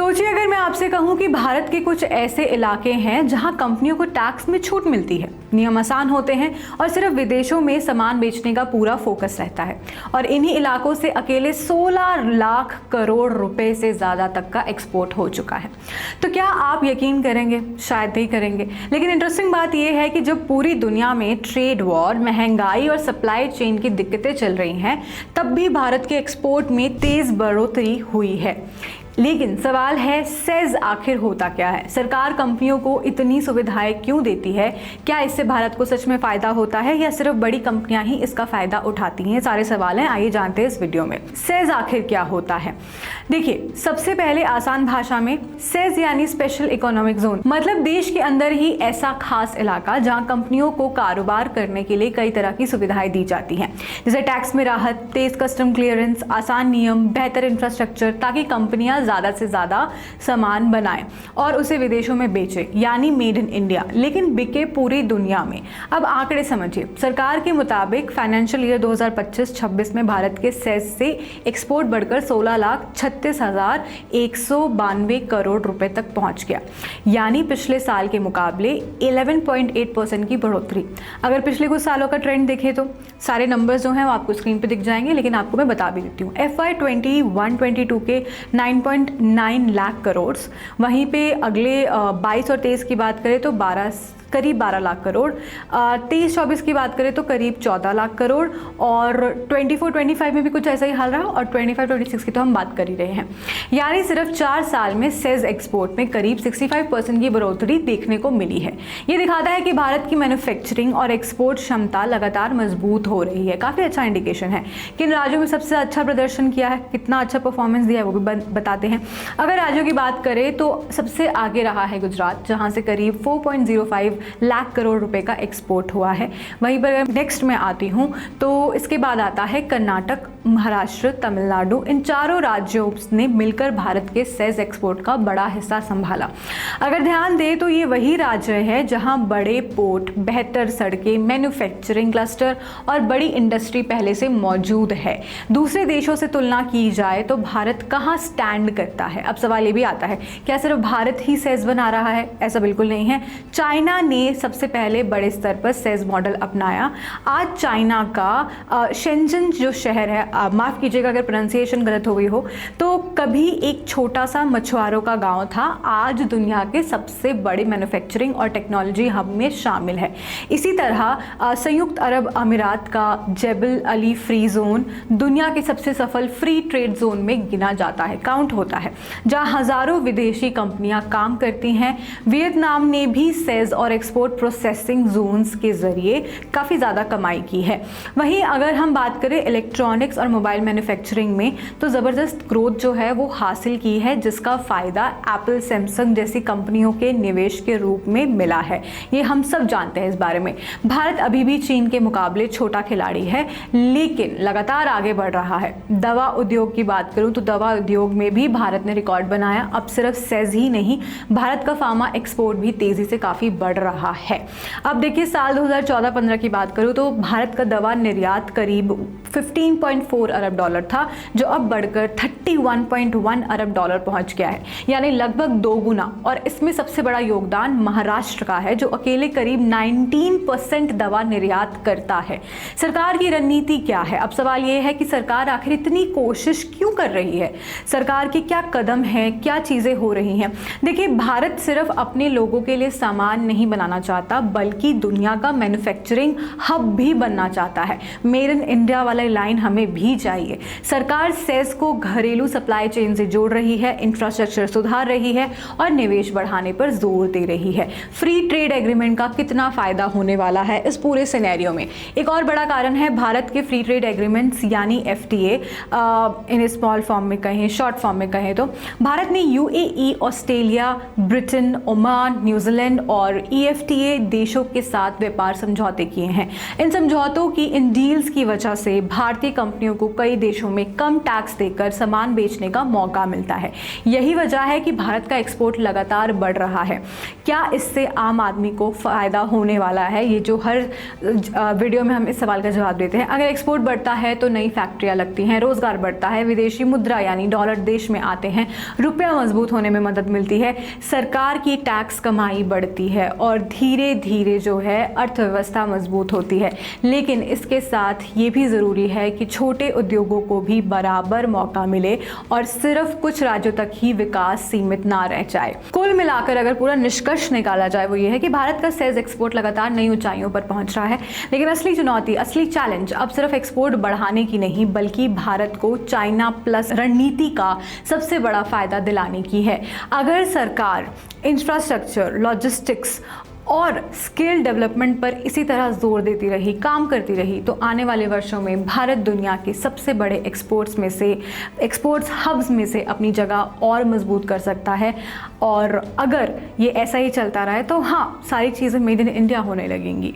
सोचिए अगर मैं आपसे कहूं कि भारत के कुछ ऐसे इलाके हैं जहां कंपनियों को टैक्स में छूट मिलती है, नियम आसान होते हैं और सिर्फ विदेशों में सामान बेचने का पूरा फोकस रहता है, और इन्हीं इलाकों से अकेले 16 लाख करोड़ रुपए से ज़्यादा तक का एक्सपोर्ट हो चुका है। तो क्या आप यकीन करेंगे? शायद नहीं करेंगे, लेकिन इंटरेस्टिंग बात यह है कि जब पूरी दुनिया में ट्रेड वॉर, महंगाई और सप्लाई चेन की दिक्कतें चल रही हैं, तब भी भारत के एक्सपोर्ट में तेज़ बढ़ोतरी हुई है। लेकिन सवाल है, सेज आखिर होता क्या है? सरकार कंपनियों को इतनी सुविधाएं क्यों देती है? क्या इससे भारत को सच में फ़ायदा होता है या सिर्फ बड़ी कंपनियां ही इसका फ़ायदा उठाती हैं? सारे सवाल हैं, आइए जानते हैं इस वीडियो में। सेज आखिर क्या होता है? देखिए, सबसे पहले आसान भाषा में सेज यानी स्पेशल इकोनॉमिक जोन, मतलब देश के अंदर ही ऐसा खास इलाका जहाँ कंपनियों को कारोबार करने के लिए कई तरह की सुविधाएं दी जाती हैं, जैसे टैक्स में राहत, तेज कस्टम क्लियरेंस, आसान नियम, बेहतर इंफ्रास्ट्रक्चर, ताकि कंपनियां ज़्यादा से ज़्यादा सामान बनाएं और उसे विदेशों में बेचें, यानी मेड इन इंडिया, लेकिन बिके पूरी दुनिया में। अब आंकड़े समझिए। सरकार के मुताबिक फाइनेंशियल ईयर 2025-26 में भारत के सेज से एक्सपोर्ट बढ़कर 16,36,192 करोड़ रुपए तक पहुंच गया, यानी पिछले साल के मुकाबले 11.8% की बढ़ोतरी। अगर पिछले कुछ सालों का ट्रेंड देखें तो सारे नंबर्स जो हैं वो आपको स्क्रीन पे दिख जाएंगे, लेकिन आपको मैं बता भी देती हूँ। FY 21-22 के 9.9 लाख करोड़, वहीं पे अगले 22 और 23 की बात करें तो करीब 12 लाख करोड़, 23-24 की बात करें तो करीब 14 लाख करोड़, और 24-25 में भी कुछ ऐसा ही हाल रहा, और 25-26 की तो हम बात कर ही रहे हैं। यानी सिर्फ 4 साल में सेज एक्सपोर्ट में करीब 65% की बढ़ोतरी देखने को मिली है। ये दिखाता है कि भारत की मैन्युफैक्चरिंग और एक्सपोर्ट क्षमता लगातार मजबूत हो रही है। काफ़ी अच्छा इंडिकेशन है। किन राज्यों में सबसे अच्छा प्रदर्शन किया है, कितना अच्छा परफॉर्मेंस दिया है, वो भी बताते हैं। अगर राज्यों की बात करें तो सबसे आगे रहा है गुजरात, जहाँ से करीब 4.05 लाख करोड़ रुपए का एक्सपोर्ट हुआ है। वहीं पर नेक्स्ट में आती हूँ तो इसके बाद आता है कर्नाटक, महाराष्ट्र, तमिलनाडु। इन चारों राज्यों ने मिलकर भारत के सेज एक्सपोर्ट का बड़ा हिस्सा संभाला। अगर ध्यान दें तो ये वही राज्य है जहां बड़े पोर्ट, बेहतर सड़कें, मैन्युफैक्चरिंग क्लस्टर और बड़ी इंडस्ट्री पहले से मौजूद है। दूसरे देशों से तुलना की जाए तो भारत कहाँ स्टैंड करता है? अब सवाल ये भी आता है, क्या सिर्फ भारत ही सेज बना रहा है? ऐसा बिल्कुल नहीं है। चाइना ने सबसे पहले बड़े स्तर पर सेज मॉडल अपनाया। आज चाइना का शेंजन जो शहर है, माफ़ कीजिएगा अगर प्रोनाउंसिएशन गलत हो गई हो, तो कभी एक छोटा सा मछुआरों का गांव था, आज दुनिया के सबसे बड़े मैन्युफैक्चरिंग और टेक्नोलॉजी हब में शामिल है। इसी तरह संयुक्त अरब अमीरात का जेबल अली फ्री जोन दुनिया के सबसे सफल फ्री ट्रेड जोन में गिना जाता है, काउंट होता है, जहां हजारों विदेशी कंपनियां काम करती हैं। वियतनाम ने भी सेज और एक्सपोर्ट प्रोसेसिंग जोन्स के जरिए काफ़ी ज़्यादा कमाई की है। वहीं अगर हम बात करें इलेक्ट्रॉनिक्स और मोबाइल मैन्युफैक्चरिंग में, तो ज़बरदस्त ग्रोथ जो है वो हासिल की है, जिसका फ़ायदा एप्पल, सैमसंग जैसी कंपनियों के निवेश के रूप में मिला है। ये हम सब जानते हैं इस बारे में। भारत अभी भी चीन के मुकाबले छोटा खिलाड़ी है, लेकिन लगातार आगे बढ़ रहा है। दवा उद्योग की बात करूँ तो दवा उद्योग में भी भारत ने रिकॉर्ड बनाया। अब सिर्फ सेज ही नहीं, भारत का फार्मा एक्सपोर्ट भी तेज़ी से काफ़ी बढ़ रहा है। अब देखिए, साल 2014-15 की बात करूँ तो भारत का दवा निर्यात करीब 15.4 अरब डॉलर था, जो अब बढ़कर 31.1 अरब डॉलर पहुंच गया है, यानी लगभग 2 गुना। और इसमें सबसे बड़ा योगदान महाराष्ट्र का है, जो अकेले करीब 19% दवा निर्यात करता है। सरकार की रणनीति क्या है? अब सवाल ये है कि सरकार आखिर इतनी कोशिश क्यों कर रही है? सरकार के क्या कदम हैं, क्या चीज़ें हो रही हैं? देखिए, भारत सिर्फ अपने लोगों के लिए सामान नहीं बनाना चाहता, बल्कि दुनिया का मैन्युफैक्चरिंग हब भी बनना चाहता है। मेड इन इंडिया वाला लाइन हमें भी चाहिए। सरकार सेज को घरेलू सप्लाई चेन से जोड़ रही है, इंफ्रास्ट्रक्चर सुधार रही है और निवेश बढ़ाने पर जोर दे रही है। फ्री ट्रेड एग्रीमेंट का कितना फायदा होने वाला है इस पूरे सिनेरियो में? एक और बड़ा कारण है भारत के फ्री ट्रेड एग्रीमेंट्स यानी FTA, इन स्मॉल फॉर्म में कहें, शॉर्ट फॉर्म में कहें तो भारत ने UAE, Australia, Britain, Oman, New Zealand और EFTA देशों के साथ व्यापार समझौते किए हैं। इन समझौतों की, इन डील्स की वजह से भारतीय कंपनियों कंपनियों को कई देशों में कम टैक्स देकर सामान बेचने का मौका मिलता है। यही वजह है कि भारत का एक्सपोर्ट लगातार बढ़ रहा है। क्या इससे आम आदमी को फ़ायदा होने वाला है? ये जो हर वीडियो में हम इस सवाल का जवाब देते हैं। अगर एक्सपोर्ट बढ़ता है तो नई फैक्ट्रियाँ लगती हैं, रोज़गार बढ़ता है, विदेशी मुद्रा यानी डॉलर देश में आते हैं, रुपया मजबूत होने में मदद मिलती है, सरकार की टैक्स कमाई बढ़ती है और धीरे धीरे जो है अर्थव्यवस्था मजबूत होती है। लेकिन इसके साथ ये भी ज़रूरी है कि छोटे उद्योगों को भी बराबर मौका मिले और सिर्फ कुछ राज्यों तक ही विकास सीमित ना रह जाए। कुल मिलाकर अगर पूरा निष्कर्ष निकाला जाए वो ये है कि भारत का सेज एक्सपोर्ट लगातार नई ऊंचाइयों पर पहुंच रहा है। लेकिन असली चुनौती, असली चैलेंज अब सिर्फ एक्सपोर्ट बढ़ाने की नहीं बल्कि भारत को चाइना प्लस रणनीति का सबसे बड़ा फायदा दिलाने की है। अगर सरकार इंफ्रास्ट्रक्चर, लॉजिस्टिक्स और स्किल डेवलपमेंट पर इसी तरह जोर देती रही, काम करती रही, तो आने वाले वर्षों में भारत दुनिया के सबसे बड़े एक्सपोर्ट्स हब्स में से अपनी जगह और मजबूत कर सकता है। और अगर ये ऐसा ही चलता रहे तो हाँ, सारी चीज़ें मेड इन इंडिया होने लगेंगी।